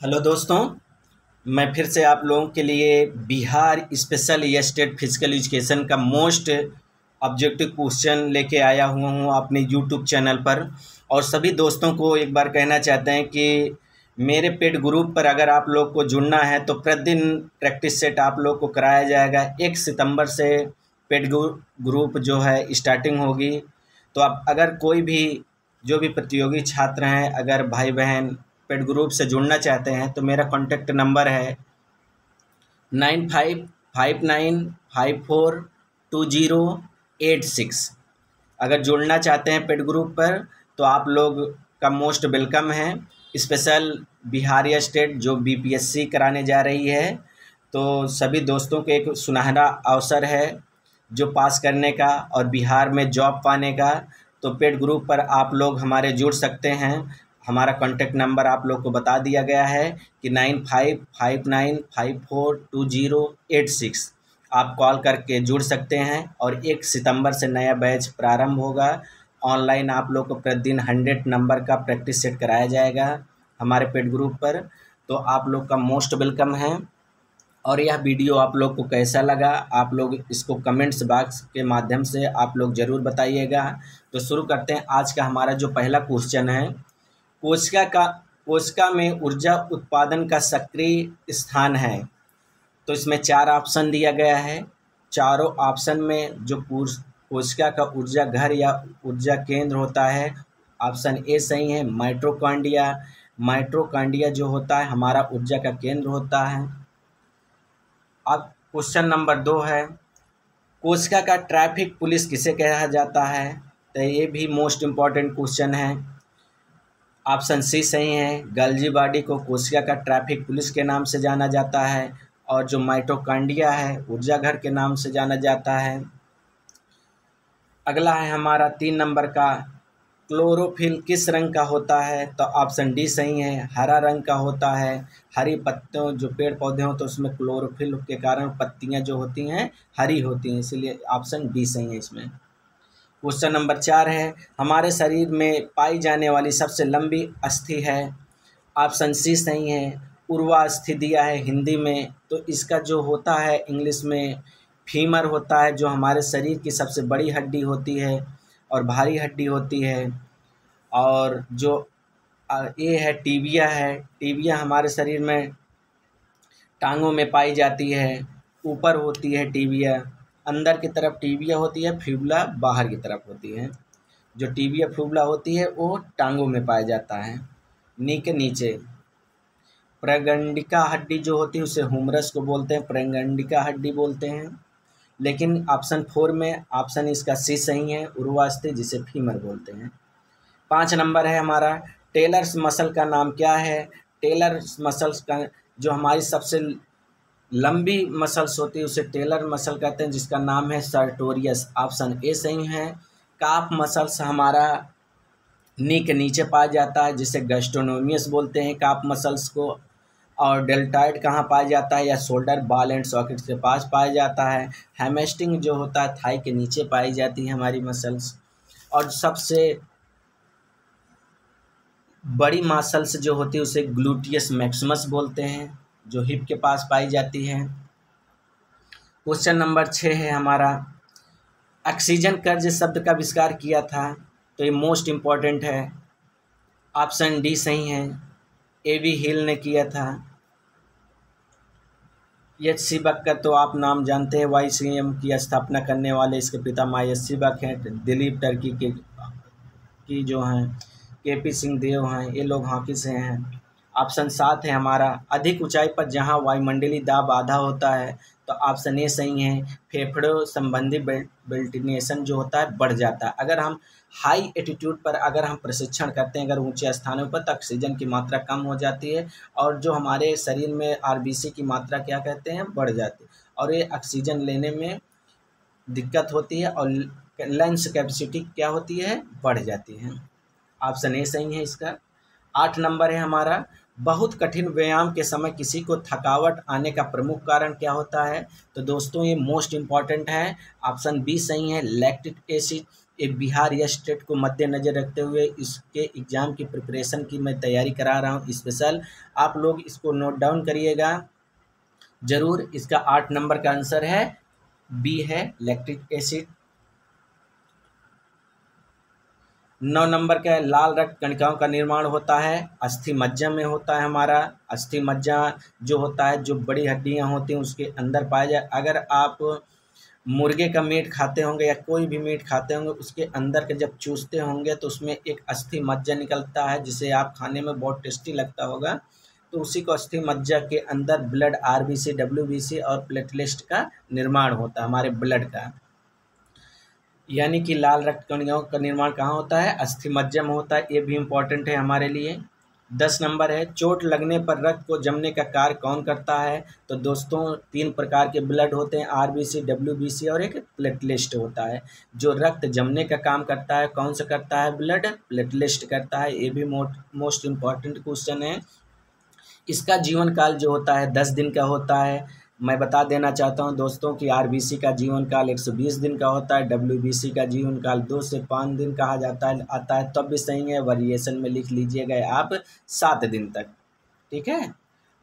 Hello दोस्तों। मैं फिर से आप लोगों के लिए Bihar special state physical education का मोस्ट ऑब्जेक्टिव क्वेश्चन लेके आया हुआ हूँ अपने यूट्यूब चैनल पर। और सभी दोस्तों को एक बार कहना चाहते हैं कि मेरे पेड ग्रुप पर अगर आप लोग को जुड़ना है तो प्रतिदिन प्रैक्टिस सेट आप लोग को कराया जाएगा। 1 सितंबर से पेड ग्रुप जो है स्टार्टिंग होगी। तो आप अगर कोई भी जो भी प्रतियोगी छात्र हैं, अगर भाई बहन पेड ग्रुप से जुड़ना चाहते हैं तो मेरा कॉन्टैक्ट नंबर है 9559542086। अगर जुड़ना चाहते हैं पेड ग्रुप पर तो आप लोग का मोस्ट वेलकम है। स्पेशल बिहार स्टेट जो बीपीएससी कराने जा रही है, तो सभी दोस्तों को एक सुनहरा अवसर है जो पास करने का और बिहार में जॉब पाने का। तो पेड ग्रुप पर आप लोग हमारे जुड़ सकते हैं। हमारा कॉन्टैक्ट नंबर आप लोग को बता दिया गया है कि 9559542086। आप कॉल करके जुड़ सकते हैं। और 1 सितंबर से नया बैच प्रारंभ होगा। ऑनलाइन आप लोग को प्रतिदिन 100 नंबर का प्रैक्टिस सेट कराया जाएगा हमारे पेड ग्रुप पर। तो आप लोग का मोस्ट वेलकम है। और यह वीडियो आप लोग को कैसा लगा, आप लोग इसको कमेंट्स बॉक्स के माध्यम से आप लोग ज़रूर बताइएगा। तो शुरू करते हैं। आज का हमारा जो पहला क्वेश्चन है, कोशिका में ऊर्जा उत्पादन का सक्रिय स्थान है। तो इसमें 4 ऑप्शन दिया गया है। चारों ऑप्शन में जो कोशिका का ऊर्जा घर या ऊर्जा केंद्र होता है, ऑप्शन ए सही है, माइटोकॉन्ड्रिया। माइटोकॉन्ड्रिया जो होता है हमारा ऊर्जा का केंद्र होता है। अब क्वेश्चन नंबर 2 है, कोशिका का ट्रैफिक पुलिस किसे कहा जाता है। तो ये भी मोस्ट इम्पॉर्टेंट क्वेश्चन है। ऑप्शन सी सही है, गल्जी बॉडी को कोशिका का ट्रैफिक पुलिस के नाम से जाना जाता है। और जो माइटोकॉन्ड्रिया है ऊर्जा घर के नाम से जाना जाता है। अगला है हमारा 3 नंबर का, क्लोरोफिल किस रंग का होता है। तो ऑप्शन डी सही है, हरा रंग का होता है। हरी पत्तियों जो पेड़ पौधे होते हैं उसमें क्लोरोफिल के कारण पत्तियां जो होती हैं हरी होती हैं, इसलिए ऑप्शन डी सही है इसमें। क्वेश्चन नंबर 4 है, हमारे शरीर में पाई जाने वाली सबसे लंबी अस्थि है। ऑप्शन सी सही है, उर्वा अस्थि दिया है हिंदी में। तो इसका जो होता है इंग्लिश में फीमर होता है, जो हमारे शरीर की सबसे बड़ी हड्डी होती है और भारी हड्डी होती है। और जो ये है टीबिया है। टीबिया हमारे शरीर में टांगों में पाई जाती है, ऊपर होती है टीबिया। अंदर की तरफ टीबिया होती है, फ्यूबुला बाहर की तरफ होती है। जो टीबिया फ्यूबुला होती है वो टांगों में पाया जाता है, नी के नीचे। प्रगंडिका हड्डी जो होती है उसे हुमरस को बोलते हैं, प्रगंडिका हड्डी बोलते हैं। लेकिन ऑप्शन 4 में ऑप्शन इसका सी सही है, उर्वास्थि जिसे फीमर बोलते हैं। 5 नंबर है हमारा, टेलर्स मसल का नाम क्या है। टेलर्स मसल्स का जो हमारी सबसे लंबी मसल्स होती है उसे टेलर मसल कहते हैं, जिसका नाम है सर्टोरियस। ऑप्शन ए सही है। काफ मसल्स हमारा नी के नीचे पाया जाता है, जिसे गैस्ट्रोनोमियस बोलते हैं काफ मसल्स को। और डेल्टॉइड कहाँ पाया जाता है, या शोल्डर बॉल एंड सॉकेट के पास पाया जाता है। हैमस्ट्रिंग जो होता है थाई के नीचे पाई जाती है हमारी मसल्स। और सबसे बड़ी मसल्स जो होती है उसे ग्लूटियस मैक्सिमस बोलते हैं, जो हिप के पास पाई जाती है। क्वेश्चन नंबर 6 है हमारा, ऑक्सीजन कर्ज शब्द का आविष्कार किया था। तो ये मोस्ट इम्पॉर्टेंट है। ऑप्शन डी सही है, ए.वी. हिल ने किया था। एच.सी. बक का तो आप नाम जानते हैं, वाईसीएम की स्थापना करने वाले इसके पिता एच.सी. बक हैं। दिलीप टर्की के की जो हैं के.पी. सिंह देव हैं, ये लोग हॉकी से हैं। ऑप्शन 7 है हमारा, अधिक ऊंचाई पर जहां वायुमंडलीय दाब आधा होता है। तो ऑप्शन ए सही है, फेफड़ों संबंधी वेंटिलेशन जो होता है बढ़ जाता है। अगर हम हाई एटीट्यूड पर अगर हम प्रशिक्षण करते हैं, अगर ऊंचे स्थानों पर, तो ऑक्सीजन की मात्रा कम हो जाती है और जो हमारे शरीर में आरबीसी की मात्रा क्या कहते हैं बढ़ जाती है, और ये ऑक्सीजन लेने में दिक्कत होती है और लंग्स कैपेसिटी क्या होती है बढ़ जाती है। ऑप्शन ए सही है इसका। 8 नंबर है हमारा, बहुत कठिन व्यायाम के समय किसी को थकावट आने का प्रमुख कारण क्या होता है। तो दोस्तों ये मोस्ट इम्पॉर्टेंट है, ऑप्शन बी सही है, लैक्टिक एसिड ये बिहार या स्टेट को मद्देनज़र रखते हुए इसके एग्ज़ाम की प्रिपरेशन की मैं तैयारी करा रहा हूँ स्पेशल। आप लोग इसको नोट डाउन करिएगा ज़रूर। इसका 8 नंबर का आंसर है बी है लैक्टिक एसिड। 9 नंबर का है लाल रक्त कणिकाओं का निर्माण होता है अस्थि मज्जा में होता है हमारा। अस्थि मज्जा जो होता है जो बड़ी हड्डियां होती हैं उसके अंदर पाया जाए। अगर आप मुर्गे का मीट खाते होंगे या कोई भी मीट खाते होंगे उसके अंदर के जब चूसते होंगे तो उसमें एक अस्थि मज्जा निकलता है जिसे आप खाने में बहुत टेस्टी लगता होगा। तो उसी को अस्थि मज्जा के अंदर ब्लड आरबीसी डब्ल्यूबीसी और प्लेटलेट का निर्माण होता है हमारे ब्लड का। यानी कि लाल रक्त कणिकाओं का निर्माण कहाँ होता है अस्थि मज्जा में होता है। ये भी इम्पोर्टेंट है हमारे लिए। 10 नंबर है चोट लगने पर रक्त को जमने का कार्य कौन करता है। तो दोस्तों 3 प्रकार के ब्लड होते हैं आरबीसी डब्ल्यूबीसी और एक प्लेटलेट होता है। जो रक्त जमने का काम करता है कौन सा करता है ब्लड प्लेटलेट करता है। ये भी मोस्ट इम्पॉर्टेंट क्वेश्चन है। इसका जीवन काल जो होता है 10 दिन का होता है। मैं बता देना चाहता हूं दोस्तों कि आरबीसी का जीवन काल 120 दिन का होता है। डब्ल्यूबीसी का जीवन काल 2 से 5 दिन कहा जाता है आता है तब भी सही है। वेरिएशन में लिख लीजिएगा आप 7 दिन तक, ठीक है।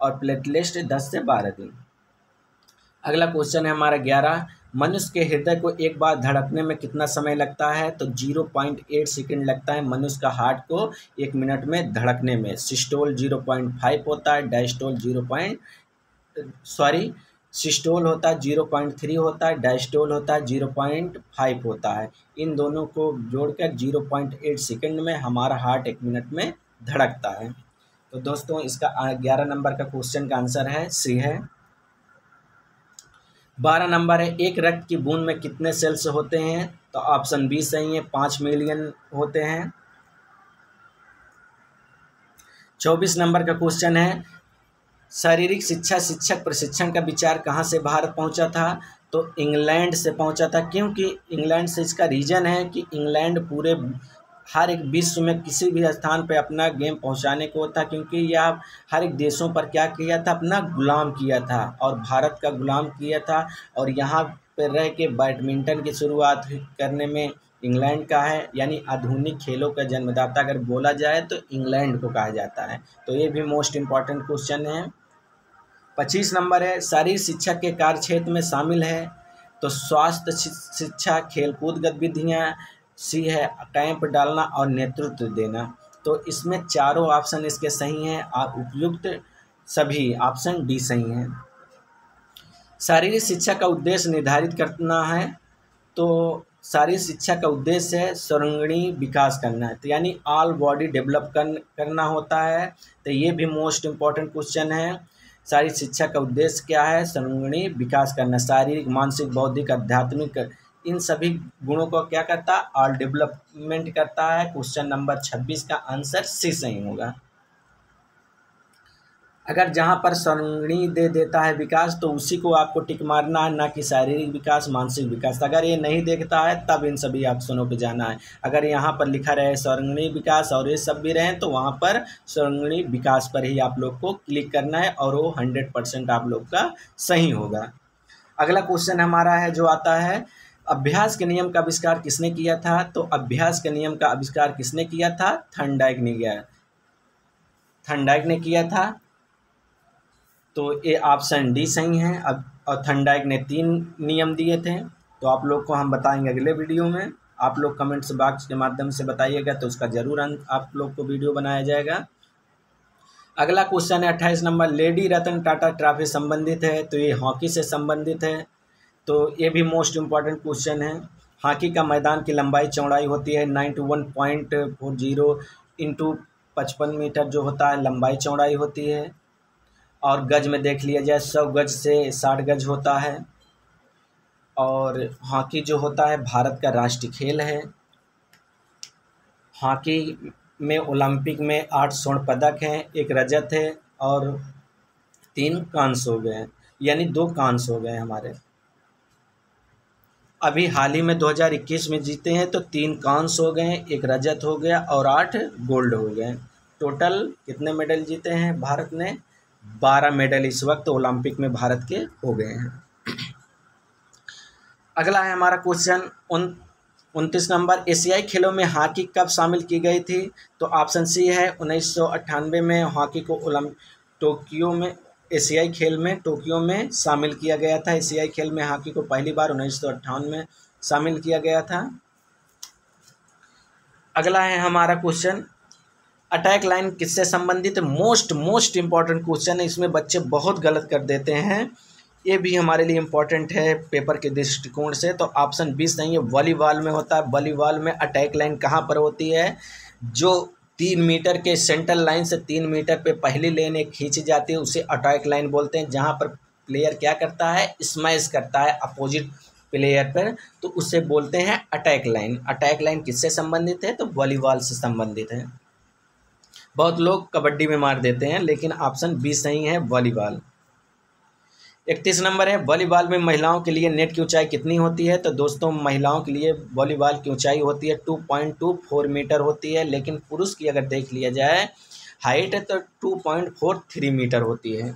और प्लेटलेट 10 से 12 दिन। अगला क्वेश्चन है हमारा 11। मनुष्य के हृदय को एक बार धड़कने में कितना समय लगता है। तो 0.8 सेकंड लगता है मनुष्य का हार्ट को 1 मिनट में धड़कने में। सिस्टोल 0.5 होता है, डायस्टोल सिस्टोल होता है 0.3 होता है, डायस्टोल होता है 0.5 होता है। इन दोनों को जोड़कर 0.8 सेकंड में हमारा हार्ट 1 मिनट में धड़कता है। तो दोस्तों इसका 11 नंबर का क्वेश्चन का आंसर है सी है। 12 नंबर है एक रक्त की बूंद में कितने सेल्स होते हैं। तो ऑप्शन बी सही है 5 मिलियन होते हैं। 24 नंबर का क्वेश्चन है शारीरिक शिक्षा शिक्षक प्रशिक्षण का विचार कहाँ से भारत पहुँचा था। तो इंग्लैंड से पहुँचा था। क्योंकि इंग्लैंड से इसका रीज़न है कि इंग्लैंड पूरे हर एक विश्व में किसी भी स्थान पे अपना गेम पहुंचाने को था। क्योंकि यह हर एक देशों पर क्या किया था अपना गुलाम किया था और भारत का गुलाम किया था। और यहाँ पर रह के बैडमिंटन की शुरुआत करने में इंग्लैंड का है। यानी आधुनिक खेलों का जन्मदाता अगर बोला जाए तो इंग्लैंड को कहा जाता है। तो ये भी मोस्ट इम्पॉर्टेंट क्वेश्चन है। 25 नंबर है शारीरिक शिक्षा के कार्य क्षेत्र में शामिल है। तो स्वास्थ्य शिक्षा, खेलकूद गतिविधियाँ, सी है कैंप डालना और नेतृत्व देना। तो इसमें चारों ऑप्शन इसके सही हैं। उपयुक्त सभी ऑप्शन डी सही हैं। शारीरिक शिक्षा का उद्देश्य निर्धारित करना है। तो शारीरिक शिक्षा का उद्देश्य है सर्वांगीण विकास करना है। तो यानी ऑल बॉडी डेवलप करना होता है। तो ये भी मोस्ट इम्पॉर्टेंट क्वेश्चन है। शारीरिक शिक्षा का उद्देश्य क्या है सर्वांगीण विकास करना। शारीरिक मानसिक बौद्धिक आध्यात्मिक इन सभी गुणों को क्या करता है ऑल डेवलपमेंट करता है। क्वेश्चन नंबर 26 का आंसर सी सही होगा। अगर जहाँ पर सर्वांगीण दे देता है विकास तो उसी को आपको टिक मारना है, ना कि शारीरिक विकास मानसिक विकास। अगर ये नहीं देखता है तब इन सभी ऑप्शनों पे जाना है। अगर यहाँ पर लिखा रहे सर्वांगीण विकास और ये सब भी रहें तो वहाँ पर सर्वांगीण विकास पर ही आप लोग को क्लिक करना है और वो 100% आप लोग का सही होगा। अगला क्वेश्चन हमारा है जो आता है अभ्यास के नियम का आविष्कार किसने किया था। तो अभ्यास के नियम का आविष्कार किसने किया था थर्नडाइक ने किया था। तो ये ऑप्शन डी सही है। अब और थर्नडाइक ने 3 नियम दिए थे। तो आप लोग को हम बताएंगे अगले वीडियो में। आप लोग कमेंट्स बॉक्स के माध्यम से बताइएगा तो उसका जरूर आप लोग को वीडियो बनाया जाएगा। अगला क्वेश्चन है 28 number lady Ratan Tata trophy संबंधित है। तो ये हॉकी से संबंधित है। तो ये भी मोस्ट इम्पॉर्टेंट क्वेश्चन है। हॉकी का मैदान की लंबाई चौड़ाई होती है 91.40 इंटू 55 मीटर जो होता है लंबाई चौड़ाई होती है। और गज में देख लिया जाए 100 गज से 60 गज होता है। और हॉकी जो होता है भारत का राष्ट्रीय खेल है। हॉकी में ओलंपिक में 8 स्वर्ण पदक हैं, 1 रजत है और 3 कांस्य हो गए हैं। यानी 2 कांस्य हो गए हमारे। अभी हाल ही में 2021 में जीते हैं तो 3 कांस्य हो गए, 1 रजत हो गया और 8 गोल्ड हो गए। टोटल कितने मेडल जीते हैं भारत ने 12 मेडल इस वक्त ओलंपिक में भारत के हो गए हैं। अगला है हमारा क्वेश्चन 29 नंबर, एशियाई खेलों में हॉकी कब शामिल की गई थी? तो ऑप्शन सी है 1998 में हॉकी को टोक्यो में एशियाई खेल में टोक्यो में शामिल किया गया था। एशियाई खेल में हॉकी को पहली बार 1958 में शामिल किया गया था। अगला है हमारा क्वेश्चन, अटैक लाइन किससे संबंधित है? मोस्ट इंपॉर्टेंट क्वेश्चन है, इसमें बच्चे बहुत गलत कर देते हैं, ये भी हमारे लिए इम्पोर्टेंट है पेपर के दृष्टिकोण से। तो ऑप्शन 20 नहीं है, वॉलीबॉल में होता है। वॉलीबॉल में अटैक लाइन कहाँ पर होती है? जो 3 मीटर के सेंट्रल लाइन से 3 मीटर पे पहली लेन एक खींची जाती है उसे अटैक लाइन बोलते हैं, जहाँ पर प्लेयर क्या करता है, स्मैश करता है अपोजिट प्लेयर पर, तो उसे बोलते हैं अटैक लाइन। अटैक लाइन किससे संबंधित है? तो वॉलीबॉल से संबंधित है। बहुत लोग कबड्डी में मार देते हैं, लेकिन ऑप्शन 20 सही है, वॉलीबॉल। 31 नंबर है, वॉलीबॉल में महिलाओं के लिए नेट की ऊंचाई कितनी होती है? तो दोस्तों महिलाओं के लिए वॉलीबॉल की ऊंचाई होती है 2.24 मीटर होती है, लेकिन पुरुष की अगर देख लिया जाए हाइट है तो 2.43 मीटर होती है।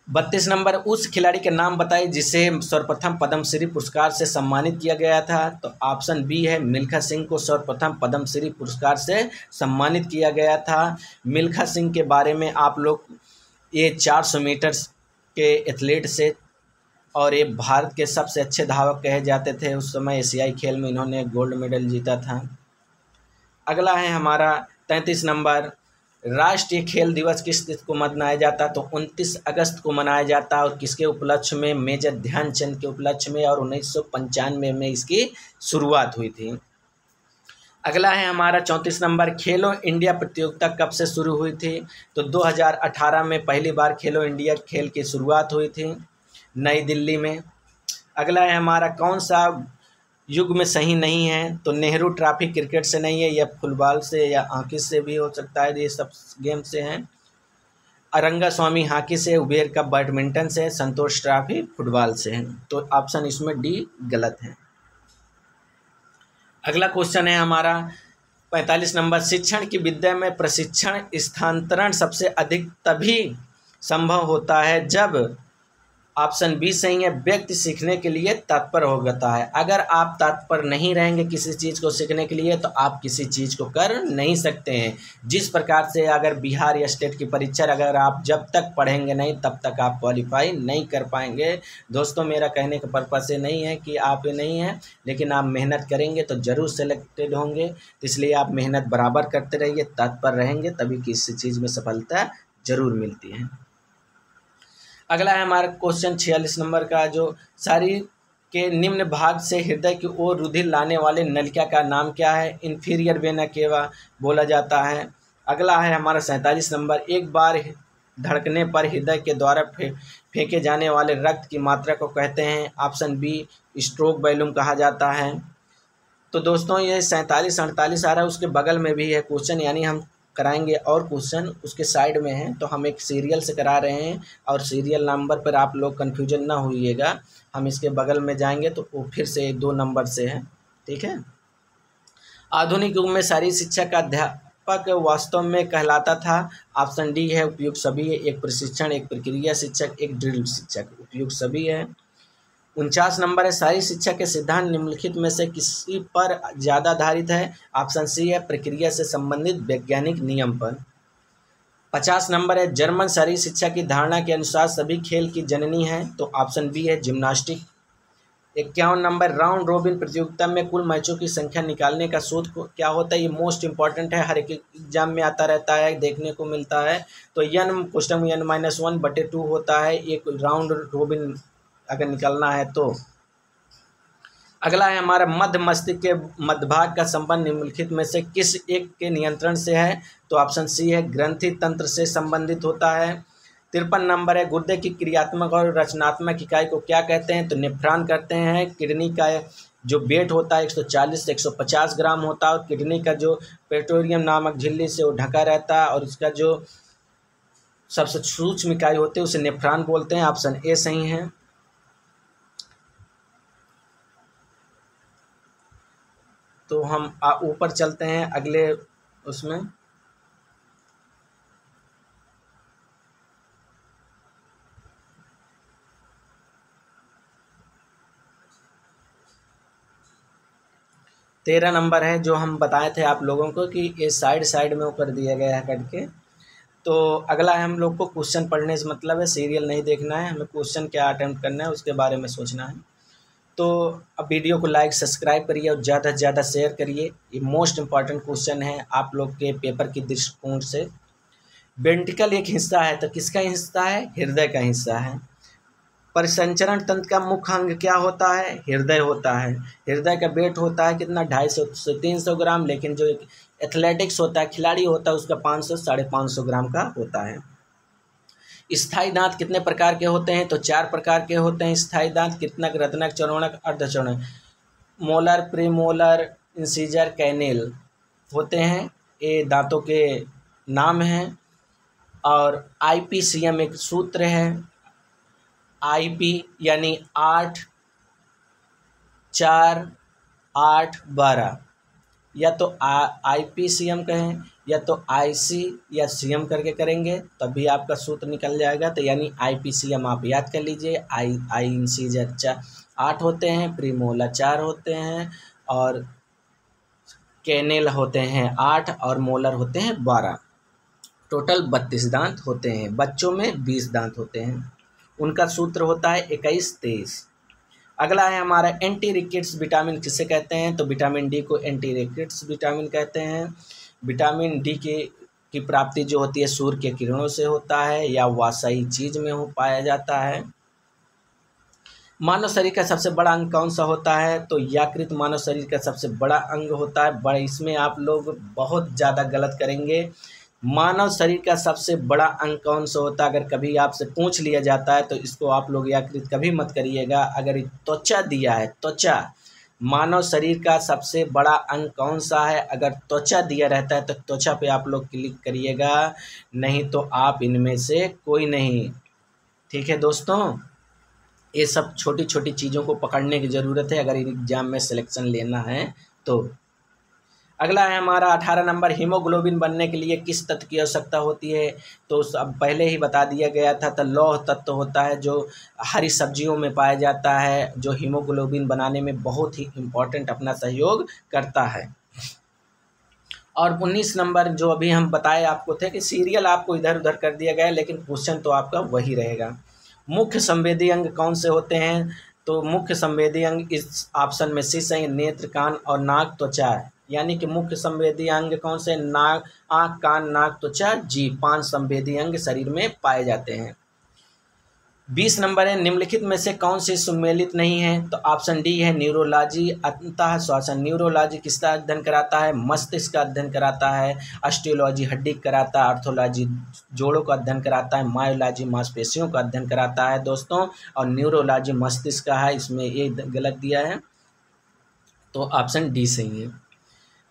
32 नंबर, उस खिलाड़ी के नाम बताइए जिसे सर्वप्रथम पद्मश्री पुरस्कार से सम्मानित किया गया था। तो ऑप्शन बी है, मिल्खा सिंह को सर्वप्रथम पद्मश्री पुरस्कार से सम्मानित किया गया था। मिल्खा सिंह के बारे में आप लोग, ये 400 मीटर के एथलीट से और ये भारत के सबसे अच्छे धावक कहे जाते थे। उस समय एशियाई खेल में इन्होंने गोल्ड मेडल जीता था। अगला है हमारा 33 नंबर, राष्ट्रीय खेल दिवस किस तिथि को मनाया जाता है? तो 29 अगस्त को मनाया जाता है, और किसके उपलक्ष्य में? मेजर ध्यानचंद के उपलक्ष्य में, और 1995 में इसकी शुरुआत हुई थी। अगला है हमारा 34 नंबर, खेलो इंडिया प्रतियोगिता कब से शुरू हुई थी? तो 2018 में पहली बार खेलो इंडिया खेल की शुरुआत हुई थी नई दिल्ली में। अगला है हमारा, कौन सा युग में सही नहीं है? तो नेहरू ट्रॉफी क्रिकेट से नहीं है, या फुटबॉल से या हॉकी से भी हो सकता है, ये सब गेम से हैं। अरंगा स्वामी हॉकी से, उबेर कप बैडमिंटन से, संतोष ट्रॉफी फुटबॉल से है। तो ऑप्शन इसमें डी गलत है। अगला क्वेश्चन है हमारा 45 नंबर, शिक्षण की विद्या में प्रशिक्षण स्थानांतरण सबसे अधिक तभी संभव होता है जब, ऑप्शन बी सही है, व्यक्ति सीखने के लिए तत्पर होता है। अगर आप तत्पर नहीं रहेंगे किसी चीज़ को सीखने के लिए तो आप किसी चीज़ को कर नहीं सकते हैं। जिस प्रकार से अगर बिहार या स्टेट की परीक्षा अगर आप जब तक पढ़ेंगे नहीं तब तक आप क्वालिफाई नहीं कर पाएंगे। दोस्तों मेरा कहने का पर्पस ये नहीं है कि आप ये नहीं हैं, लेकिन आप मेहनत करेंगे तो ज़रूर सेलेक्टेड होंगे। तो इसलिए आप मेहनत बराबर करते रहिए, तत्पर रहेंगे तभी किसी चीज़ में सफलता ज़रूर मिलती है। अगला है हमारा क्वेश्चन 46 नंबर का, जो शरीर के निम्न भाग से हृदय की ओर रुधिर लाने वाले नलिका का नाम क्या है? इंफीरियर वेना केवा बोला जाता है। अगला है हमारा 47 नंबर, एक बार धड़कने पर हृदय के द्वारा फेंके जाने वाले रक्त की मात्रा को कहते हैं। ऑप्शन बी स्ट्रोक वॉल्यूम कहा जाता है। तो दोस्तों ये 47 48 आ रहा है, उसके बगल में भी है क्वेश्चन, यानी हम कराएंगे और क्वेश्चन उसके साइड में है, तो हम एक सीरियल से करा रहे हैं और सीरियल नंबर पर आप लोग कन्फ्यूजन ना होइएगा। हम इसके बगल में जाएंगे तो वो फिर से 2 नंबर से है, ठीक है। आधुनिक युग में शारीरिक शिक्षा का अध्यापक वास्तव में कहलाता था। ऑप्शन डी है, उपयुक्त सभी है, एक प्रशिक्षण, एक प्रक्रिया शिक्षक, एक ड्रिल शिक्षक, उपयुक्त सभी है। 49 नंबर है, शारीरिक शिक्षा के सिद्धांत निम्नलिखित में से किसी पर ज़्यादा आधारित है? ऑप्शन सी है, प्रक्रिया से संबंधित वैज्ञानिक नियम पर। 50 नंबर है, जर्मन शारीरिक शिक्षा की धारणा के अनुसार सभी खेल की जननी है। तो ऑप्शन बी है, जिम्नास्टिक। 51 नंबर, राउंड रोबिन प्रतियोगिता में कुल मैचों की संख्या निकालने का सूत्र क्या होता है? ये मोस्ट इंपॉर्टेंट है, हर एक एग्जाम में आता रहता है, देखने को मिलता है। तो n क्वेश्चन n-1/2 होता है एक राउंड रोबिन अगर निकलना है तो। अगला है हमारा, मध्य मस्तिष्क के मध्य भाग का संबंध निम्नलिखित में से किस एक के नियंत्रण से है? तो ऑप्शन सी है, ग्रंथि तंत्र से संबंधित होता है। 53 नंबर है, गुर्दे की क्रियात्मक और रचनात्मक इकाई को क्या कहते हैं? तो नेफ्रॉन कहते हैं। किडनी का जो वेट होता है 140 से 150 ग्राम होता है, और किडनी का जो पेट्रोलियम नामक झिल्ली से वो ढका रहता है, और इसका जो सबसे सूक्ष्म इकाई होती है उसे नेफ्रॉन बोलते हैं। ऑप्शन ए सही है। तो हम ऊपर चलते हैं अगले उसमें। 13 नंबर है जो हम बताए थे आप लोगों को कि ये साइड साइड में वो कर दिया गया है करके। तो अगला है हम लोग को क्वेश्चन पढ़ने से मतलब है, सीरियल नहीं देखना है, हमें क्वेश्चन क्या अटेम्प्ट करना है उसके बारे में सोचना है। तो अब वीडियो को लाइक सब्सक्राइब करिए और ज़्यादा से ज़्यादा शेयर करिए। ये मोस्ट इम्पॉर्टेंट क्वेश्चन है आप लोग के पेपर की दृष्टिकोण से। वेंट्रिकल एक हिस्सा है, तो किसका हिस्सा है? हृदय का हिस्सा है। परिसंचरण तंत्र का मुख्य अंग क्या होता है? हृदय होता है। हृदय का वेट होता है कितना? 250 से 300 ग्राम, लेकिन जो एक एथलेटिक्स होता है, खिलाड़ी होता है, उसका 500 550 ग्राम का होता है। स्थायी दांत कितने प्रकार के होते हैं? तो 4 प्रकार के होते हैं स्थायी दांत। कितनक, रत्नक, चरणक, अर्धचरणक। मोलर, प्रीमोलर, इंसीजर, कैनेल होते हैं, ये दांतों के नाम हैं। और IPCM एक सूत्र है, IP यानी 8 4 8 12, या तो IPCM कहें या तो IC या CM करके करेंगे तभी आपका सूत्र निकल जाएगा। तो यानी IPCM आप याद कर लीजिए। आई इंसीजर 8 होते हैं, प्रीमोलर 4 होते हैं, और कैनेल होते हैं 8, और मोलर होते हैं 12। टोटल 32 दांत होते हैं। बच्चों में 20 दांत होते हैं। उनका सूत्र होता है 21 23। अगला है हमारा एंटी रिकेट्स विटामिन किसे कहते हैं? तो विटामिन डी को एंटी रिकेट्स विटामिन कहते हैं। विटामिन डी की प्राप्ति जो होती है सूर्य के किरणों से होता है या वासाई चीज में हो पाया जाता है। मानव शरीर का सबसे बड़ा अंग कौन सा होता है? तो यकृत मानव शरीर का सबसे बड़ा अंग होता है। बड़ा इसमें आप लोग बहुत ज़्यादा गलत करेंगे। मानव शरीर का सबसे बड़ा अंग कौन सा होता है? अगर कभी आपसे पूछ लिया जाता है तो इसको आप लोग यकृत कभी मत करिएगा। अगर त्वचा दिया है, त्वचा, मानव शरीर का सबसे बड़ा अंग कौन सा है? अगर त्वचा दिया रहता है तो त्वचा पे आप लोग क्लिक करिएगा, नहीं तो आप इनमें से कोई नहीं। ठीक है दोस्तों, ये सब छोटी छोटी चीज़ों को पकड़ने की ज़रूरत है अगर एग्जाम में सिलेक्शन लेना है तो। अगला है हमारा 18 नंबर, हीमोग्लोबिन बनने के लिए किस तत्व की आवश्यकता होती है? तो अब पहले ही बता दिया गया था। तो लौह तत्व होता है जो हरी सब्जियों में पाया जाता है, जो हीमोग्लोबिन बनाने में बहुत ही इम्पोर्टेंट अपना सहयोग करता है। और 19 नंबर जो अभी हम बताए आपको थे कि सीरियल आपको इधर उधर कर दिया गया है, लेकिन क्वेश्चन तो आपका वही रहेगा। मुख्य संवेदी अंग कौन से होते हैं? तो मुख्य संवेदी अंग इस ऑप्शन में सी सही, नेत्र, कान और नाक, त्वचा है। यानी कि मुख्य संवेदी अंग कौन से? नाक, आँख, कान, नाक, त्वचा, जीभ, 5 संवेदी अंग शरीर में पाए जाते हैं। 20 नंबर है, निम्नलिखित में से कौन से सम्मिलित नहीं है? तो ऑप्शन डी है न्यूरोलॉजी, अंतः श्वसन। न्यूरोलॉजी किसका अध्ययन कराता है? मस्तिष्क का अध्ययन कराता है। ऑस्टियोलॉजी हड्डी कराता है। आर्थोलॉजी जोड़ों का अध्ययन कराता है। मायोलॉजी मांसपेशियों का अध्ययन कराता है दोस्तों, और न्यूरोलॉजी मस्तिष्क का है। इसमें ये गलत दिया है, तो ऑप्शन डी सही है।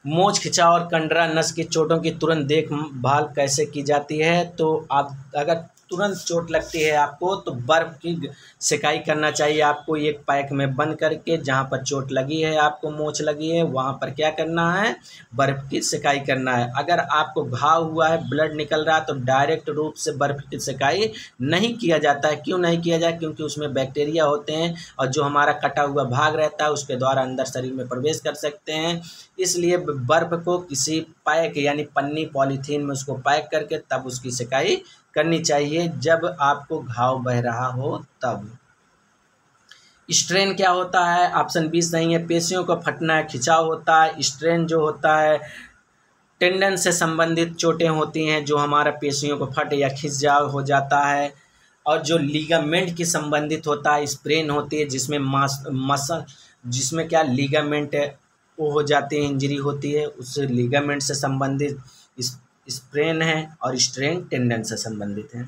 मोच, खिंचाव और कंडरा नस की चोटों की तुरंत देखभाल कैसे की जाती है? तो आप अगर तुरंत चोट लगती है आपको तो बर्फ़ की सिकाई करना चाहिए आपको, एक पैक में बंद करके। जहाँ पर चोट लगी है, आपको मोच लगी है, वहाँ पर क्या करना है? बर्फ़ की सिकाई करना है। अगर आपको घाव हुआ है, ब्लड निकल रहा है, तो डायरेक्ट रूप से बर्फ़ की सिकाई नहीं किया जाता है। क्यों नहीं किया जाए? क्योंकि उसमें बैक्टीरिया होते हैं और जो हमारा कटा हुआ भाग रहता है उसके द्वारा अंदर शरीर में प्रवेश कर सकते हैं। इसलिए बर्फ़ को किसी पैक यानी पन्नी पॉलीथीन में उसको पैक करके तब उसकी सिकाई करनी चाहिए, जब आपको घाव बह रहा हो तब। स्ट्रेन क्या होता है? ऑप्शन बी सही है, पेशियों को फटना है, खिंचाव होता है। स्ट्रेन जो होता है टेंडन से संबंधित चोटें होती हैं, जो हमारा पेशियों को फट या खिंचाव हो जाता है। और जो लीगामेंट की संबंधित होता है स्प्रेन होती है, जिसमें मसल जिसमें क्या लीगामेंट है वो हो जाती है, इंजरी होती है, उस लीगामेंट से संबंधित स्प्रेन है। और स्ट्रेन टेंडन से संबंधित है।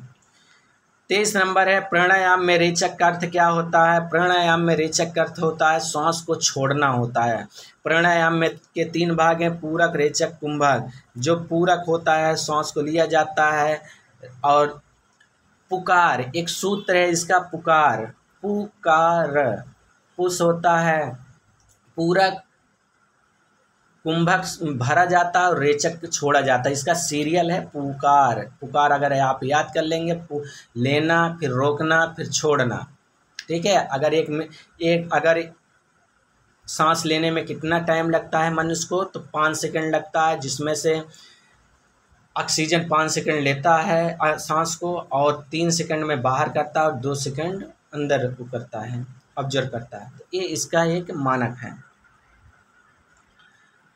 23 नंबर है, प्राणायाम में रेचक का अर्थ क्या होता है? प्राणायाम में रेचक का अर्थ होता है श्वास को छोड़ना होता है। प्राणायाम में के 3 भाग हैं, पूरक, रेचक, कुंभक। जो पूरक होता है श्वास को लिया जाता है, और पुकार एक सूत्र है इसका, पुकार, पुकार, पुष होता है पूरक, कुंभक भरा जाता है और रेचक छोड़ा जाता है। इसका सीरियल है पुकार। पुकार अगर आप याद कर लेंगे, लेना, फिर रोकना, फिर छोड़ना। ठीक है, अगर एक अगर सांस लेने में कितना टाइम लगता है मनुष्य को, तो 5 सेकंड लगता है, जिसमें से ऑक्सीजन 5 सेकंड लेता है सांस को, और 3 सेकंड में बाहर करता है और 2 सेकंड अंदर को करता है, ऑब्जर्व करता है। तो ये इसका एक मानक है।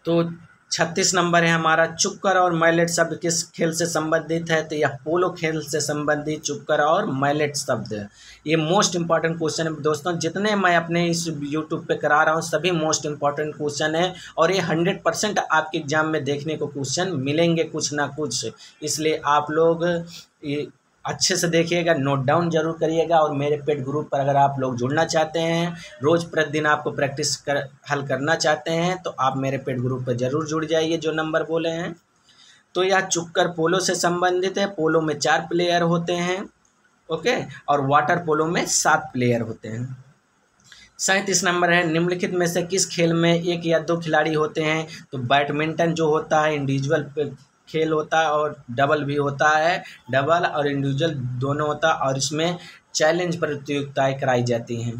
तो 36 नंबर है हमारा, चुक्कर और मैलेट शब्द किस खेल से संबंधित है, तो यह पोलो खेल से संबंधित चुक्कर और मैलेट शब्द। ये मोस्ट इंपॉर्टेंट क्वेश्चन है दोस्तों, जितने मैं अपने इस यूट्यूब पे करा रहा हूँ सभी मोस्ट इंपॉर्टेंट क्वेश्चन है, और ये 100% आपके एग्जाम में देखने को क्वेश्चन मिलेंगे कुछ ना कुछ। इसलिए आप लोग ये अच्छे से देखिएगा, नोट डाउन जरूर करिएगा, और मेरे पेड ग्रुप पर अगर आप लोग जुड़ना चाहते हैं, रोज़ प्रतिदिन आपको प्रैक्टिस हल करना चाहते हैं, तो आप मेरे पेड ग्रुप पर जरूर जुड़ जाइए जो नंबर बोले हैं। तो यह चुक्कर पोलो से संबंधित है। पोलो में 4 प्लेयर होते हैं, ओके, और वाटर पोलो में 7 प्लेयर होते हैं। 37 नंबर है, निम्नलिखित में से किस खेल में 1 या 2 खिलाड़ी होते हैं, तो बैडमिंटन जो होता है इंडिविजुअल खेल होता है, और डबल भी होता है, डबल और इंडिविजुअल दोनों होता है, और इसमें चैलेंज प्रतियोगिताएं कराई जाती हैं।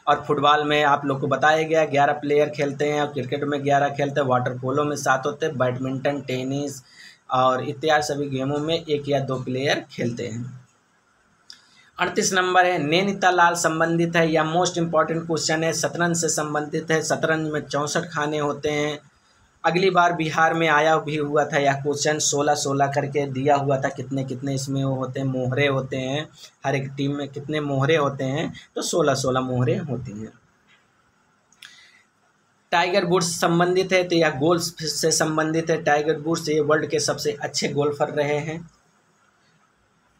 और फुटबॉल में आप लोग को बताया गया 11 प्लेयर खेलते हैं, और क्रिकेट में 11 खेलते हैं, वाटर पोलो में 7 होते हैं, बैडमिंटन, टेनिस और इत्यादि सभी गेमों में 1 या 2 प्लेयर खेलते हैं। 38 नंबर है, नैनीताल संबंधित है, या मोस्ट इंपॉर्टेंट क्वेश्चन है, शतरंज से संबंधित है। शतरंज में 64 खाने होते हैं। अगली बार बिहार में आया भी हुआ था यह क्वेश्चन, 16-16 करके दिया हुआ था, कितने कितने इसमें वो होते हैं, मोहरे होते हैं, हर एक टीम में कितने मोहरे होते हैं, तो 16-16 मोहरे होती हैं। टाइगर वुड्स संबंधित है, तो यह गोल्फ से संबंधित है। टाइगर वुड्स ये वर्ल्ड के सबसे अच्छे गोल्फर रहे हैं।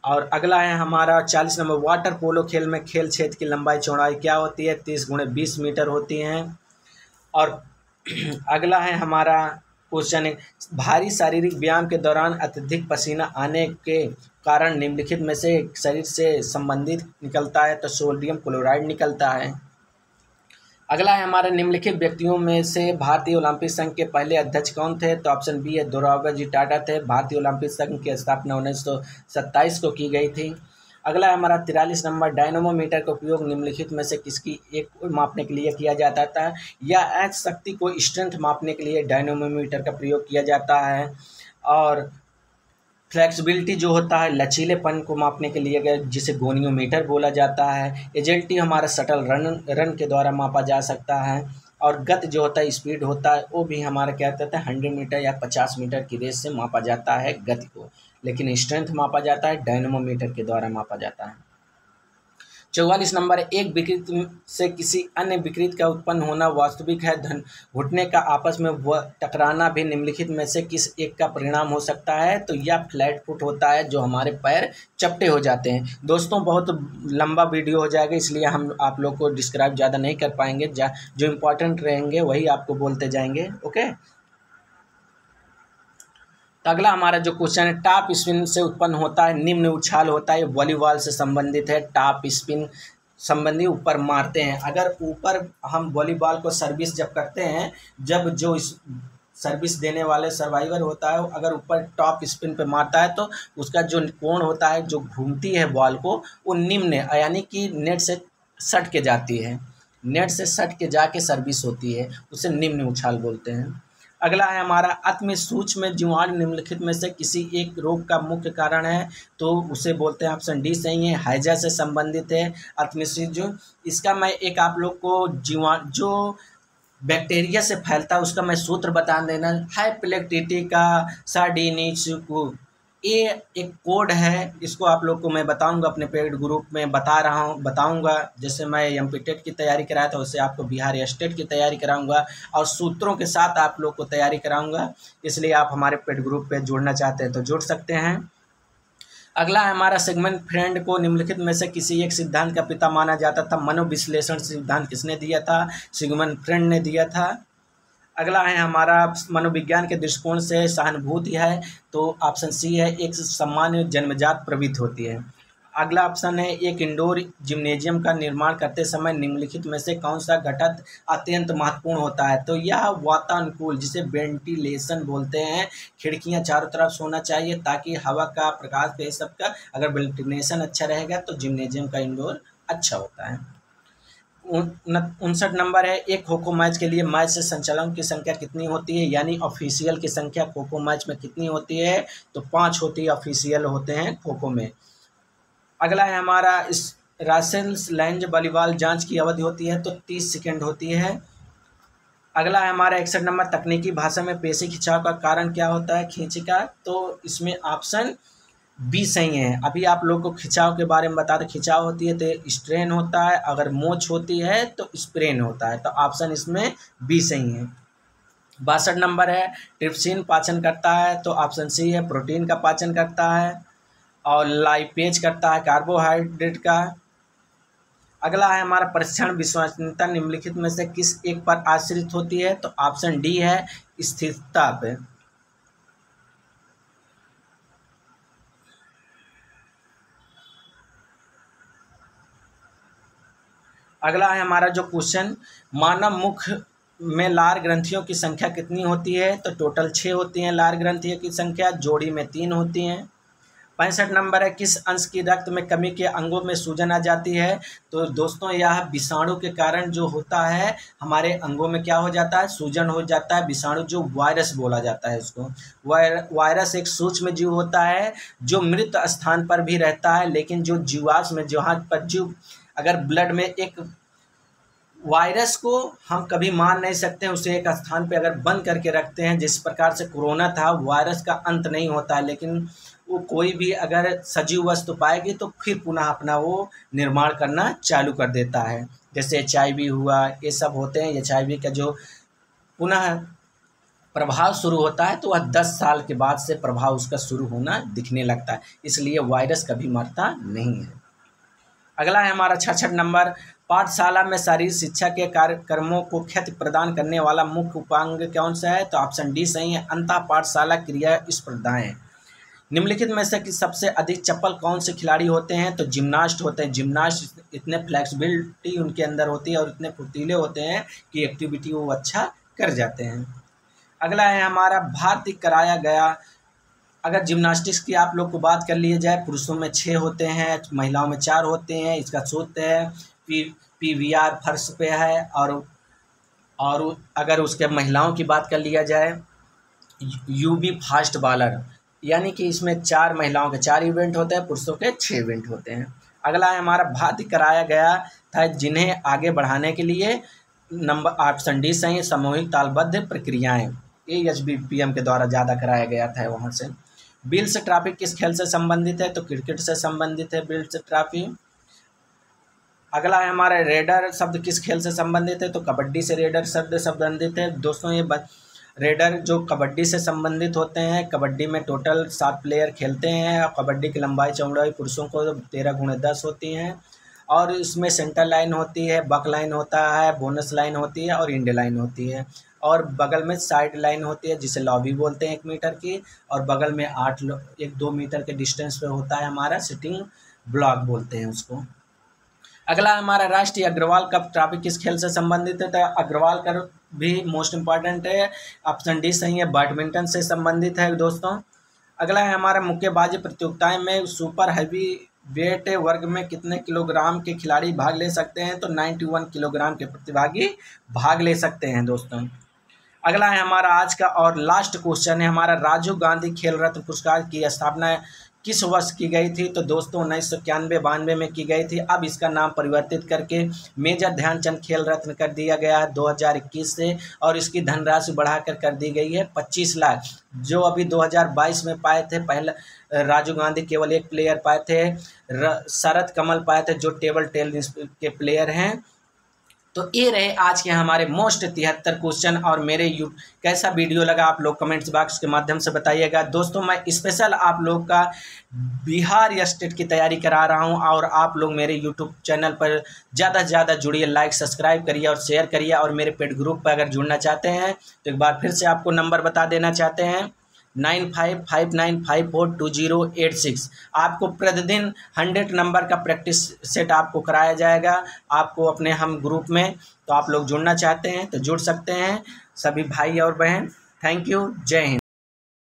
और अगला है हमारा 40 नंबर, वाटर पोलो खेल में खेल क्षेत्र की लंबाई चौड़ाई क्या होती है, 30x20 मीटर होती हैं। और अगला है हमारा क्वेश्चन है, भारी शारीरिक व्यायाम के दौरान अत्यधिक पसीना आने के कारण निम्नलिखित में से शरीर से संबंधित निकलता है, तो सोडियम क्लोराइड निकलता है। अगला है हमारे निम्नलिखित व्यक्तियों में से भारतीय ओलंपिक संघ के पहले अध्यक्ष कौन थे, तो ऑप्शन बी है दोराबजी टाटा थे। भारतीय ओलंपिक संघ की स्थापना 1927 को की गई थी। अगला है हमारा 43 नंबर, डायनोमोमीटर का उपयोग निम्नलिखित में से किसकी एक मापने के लिए किया जाता था, या एच शक्ति को स्ट्रेंथ मापने के लिए डायनोमोमीटर का प्रयोग किया जाता है। और फ्लेक्सिबिलिटी जो होता है लचीलेपन को मापने के लिए जिसे गोनियोमीटर बोला जाता है। एजिलिटी हमारा शटल रन के द्वारा मापा जा सकता है। और गति जो होता है स्पीड होता है, वो भी हमारा क्या कहते हैं 100 मीटर या 50 मीटर की रेस से मापा जाता है गति को, लेकिन स्ट्रेंथ मापा जाता है डायनोमोमीटर के द्वारा मापा जाता है। 44 नंबर, एक विकृत से किसी अन्य विकृत का उत्पन्न होना वास्तविक है। घुटने का आपस में टकराना भी निम्नलिखित में से किस एक का परिणाम हो सकता है, तो यह फ्लैट फुट होता है, जो हमारे पैर चपटे हो जाते हैं। दोस्तों बहुत लंबा वीडियो हो जाएगा, इसलिए हम आप लोग को डिस्क्राइब ज़्यादा नहीं कर पाएंगे, जो इम्पोर्टेंट रहेंगे वही आपको बोलते जाएंगे, ओके। तो अगला हमारा जो क्वेश्चन है, टॉप स्पिन से उत्पन्न होता है निम्न उछाल होता है, वॉलीबॉल से संबंधित है। टॉप स्पिन संबंधी ऊपर मारते हैं, अगर ऊपर हम वॉलीबॉल को सर्विस जब करते हैं, जब जो इस सर्विस देने वाले सर्वाइवर होता है अगर ऊपर टॉप स्पिन पे मारता है, तो उसका जो कोण होता है जो घूमती है बॉल को, वो निम्न यानी कि नेट से सट के जाती है, नेट से सट के जाके सर्विस होती है, उसे निम्न उछाल बोलते हैं। अगला है हमारा अति सूक्ष्म जीवाणु निम्नलिखित में से किसी एक रोग का मुख्य कारण है, तो उसे बोलते हैं, ऑप्शन डी सही है, हैजा से संबंधित है अति सूक्ष्म। इसका मैं एक आप लोग को जो बैक्टीरिया से फैलता है उसका मैं सूत्र बता देना, हाइपलेक्टिका सार्डिनिकू, ये एक कोड है, इसको आप लोग को मैं बताऊंगा अपने पेड ग्रुप में बताऊंगा। जैसे मैं एमपीटेट की तैयारी कराया था, उससे आपको बिहार स्टेट की तैयारी कराऊंगा और सूत्रों के साथ आप लोग को तैयारी कराऊंगा। इसलिए आप हमारे पेड ग्रुप पे जुड़ना चाहते हैं तो जुड़ सकते हैं। अगला है हमारा सिगमंड फ्रेड को निम्नलिखित में से किसी एक सिद्धांत का पिता माना जाता था। मनोविश्लेषण सिद्धांत किसने दिया था, सिगमंड फ्रेड ने दिया था। अगला है हमारा मनोविज्ञान के दृष्टिकोण से सहानुभूति है, तो ऑप्शन सी है, एक सामान्य जन्मजात प्रवृत्ति होती है। अगला ऑप्शन है, एक इंडोर जिम्नेजियम का निर्माण करते समय निम्नलिखित में से कौन सा घटक अत्यंत महत्वपूर्ण होता है, तो यह वातानुकूल जिसे वेंटिलेशन बोलते हैं, खिड़कियां चारों तरफ होना चाहिए ताकि हवा का प्रकाश ये सब का, अगर वेंटिलेशन अच्छा रहेगा तो जिम्नेजियम का इंडोर अच्छा होता है। 59 नंबर है, एक खो खो मैच के लिए मैच से संचालकों की संख्या कितनी होती है, यानी ऑफिशियल की संख्या खो खो मैच में कितनी होती है, तो 5 होती है, ऑफिशियल होते हैं खो खो में। अगला है हमारा इस रासेल्स लैंज वॉलीबॉल जांच की अवधि होती है तो 30 सेकेंड होती है। अगला है हमारा 61 नंबर, तकनीकी भाषा में पेशी खिंचाव का कारण क्या होता है, खींच का, तो इसमें ऑप्शन बी सही है। अभी आप लोग को खिंचाव के बारे में बता दें, खिंचाव होती है तो स्ट्रेन होता है, अगर मोच होती है तो स्प्रेन होता है, तो ऑप्शन इसमें बी सही है। 62 नंबर है, ट्रिप्सिन पाचन करता है तो ऑप्शन सी है, प्रोटीन का पाचन करता है, और लाइपेज करता है कार्बोहाइड्रेट का। अगला है हमारा परीक्षण विश्वसनीयता निम्नलिखित में से किस एक पर आश्रित होती है, तो ऑप्शन डी है, स्थिरता पे। अगला है हमारा जो क्वेश्चन, मानव मुख में लार ग्रंथियों की संख्या कितनी होती है, तो टोटल 6 होती हैं लार ग्रंथियों की संख्या, जोड़ी में 3 होती हैं। 65 नंबर है, किस अंश की रक्त में कमी के अंगों में सूजन आ जाती है, तो दोस्तों यह विषाणु के कारण जो होता है, हमारे अंगों में क्या हो जाता है, सूजन हो जाता है। विषाणु जो वायरस बोला जाता है इसको, वायरस एक सूक्ष्म जीव होता है जो मृत स्थान पर भी रहता है, लेकिन जो जीवाश्म जहाँ पर जीव अगर ब्लड में एक वायरस को हम कभी मान नहीं सकते हैं, उसे एक स्थान पे अगर बंद करके रखते हैं, जिस प्रकार से कोरोना था, वायरस का अंत नहीं होता है, लेकिन वो कोई भी अगर सजीव वस्तु पाएगी तो फिर पुनः अपना वो निर्माण करना चालू कर देता है। जैसे HIV हुआ, ये सब होते हैं। HIV का जो पुनः प्रभाव शुरू होता है तो वह 10 साल के बाद से प्रभाव उसका शुरू होना दिखने लगता है, इसलिए वायरस कभी मरता नहीं है। अगला है हमारा 66 नंबर, पाठशाला में शारीरिक शिक्षा के कार्यक्रमों को ख्याति प्रदान करने वाला मुख्य उपांग कौन सा है, तो ऑप्शन डी सही है, अंतः पाठशाला क्रिया स्पर्धाएं। निम्नलिखित में से कि सबसे अधिक चप्पल कौन से खिलाड़ी होते हैं, तो जिम्नास्ट होते हैं। जिम्नास्ट इतने फ्लेक्सिबिलिटी उनके अंदर होती है और इतने फुर्तीले होते हैं कि एक्टिविटी वो अच्छा कर जाते हैं। अगला है हमारा भारतीय कराया गया, अगर जिम्नास्टिक्स की आप लोग को बात कर ली जाए, पुरुषों में 6 होते हैं, महिलाओं में 4 होते हैं। इसका सूत्र है PVR फर्श पे है, और अगर उसके महिलाओं की बात कर लिया जाए, UV फास्ट बॉलर, यानी कि इसमें 4 महिलाओं के 4 इवेंट होते हैं, पुरुषों के 6 इवेंट होते हैं। अगला है हमारा भारतीय कराया गया था जिन्हें आगे बढ़ाने के लिए, नंबर ऑप्शन डी सही, सामूहिक तालबद्ध प्रक्रियाएं, AHBPM के द्वारा ज़्यादा कराया गया था वहाँ से। बिल्स ट्रॉफी किस खेल से संबंधित है, तो क्रिकेट से संबंधित है बिल्स ट्रॉफी। अगला है हमारा रेडर शब्द किस खेल से संबंधित है, तो कबड्डी से रेडर शब्द संबंधित है। दोस्तों ये रेडर जो कबड्डी से संबंधित होते हैं, कबड्डी में टोटल 7 प्लेयर खेलते हैं, और कबड्डी की लंबाई चौड़ाई पुरुषों को 13x10 होती हैं, और इसमें सेंटर लाइन होती है, बक लाइन होता है, बोनस लाइन होती है, और इंड लाइन होती है, और बगल में साइड लाइन होती है जिसे लॉबी बोलते हैं 1 मीटर की, और बगल में 1-2 मीटर के डिस्टेंस पे होता है हमारा सिटिंग ब्लॉक बोलते हैं उसको। अगला हमारा राष्ट्रीय अग्रवाल कप ट्रॉफी किस खेल से संबंधित है, तो अग्रवाल कप भी मोस्ट इम्पॉर्टेंट है, ऑप्शन डी सही है, बैडमिंटन से संबंधित है दोस्तों। अगला है हमारा मुक्केबाजी प्रतियोगिताएं में सुपर हैवी वेट वर्ग में कितने किलोग्राम के खिलाड़ी भाग ले सकते हैं, तो 91 किलोग्राम के प्रतिभागी भाग ले सकते हैं दोस्तों। अगला है हमारा आज का और लास्ट क्वेश्चन है हमारा, राजीव गांधी खेल रत्न पुरस्कार की स्थापना किस वर्ष की गई थी, तो दोस्तों 1991-92 में की गई थी। अब इसका नाम परिवर्तित करके मेजर ध्यानचंद खेल रत्न कर दिया गया है 2021 से, और इसकी धनराशि बढ़ाकर कर दी गई है 25 लाख। जो अभी 2022 में पाए थे, पहले राजीव गांधी केवल 1 प्लेयर पाए थे, शरद कमल पाए थे जो टेबल टेनिस के प्लेयर हैं। तो ये रहे आज के हमारे मोस्ट 73 क्वेश्चन, और मेरे कैसा वीडियो लगा आप लोग कमेंट्स बॉक्स के माध्यम से बताइएगा। दोस्तों मैं स्पेशल आप लोग का बिहार या स्टेट की तैयारी करा रहा हूं, और आप लोग मेरे यूट्यूब चैनल पर ज़्यादा से ज़्यादा जुड़िए, लाइक सब्सक्राइब करिए और शेयर करिए, और मेरे पेड ग्रुप पर अगर जुड़ना चाहते हैं तो एक बार फिर से आपको नंबर बता देना चाहते हैं, 9559542086। आपको प्रतिदिन 100 नंबर का प्रैक्टिस सेट आपको कराया जाएगा आपको अपने हम ग्रुप में। तो आप लोग जुड़ना चाहते हैं तो जुड़ सकते हैं सभी भाई और बहन। थैंक यू, जय हिंद।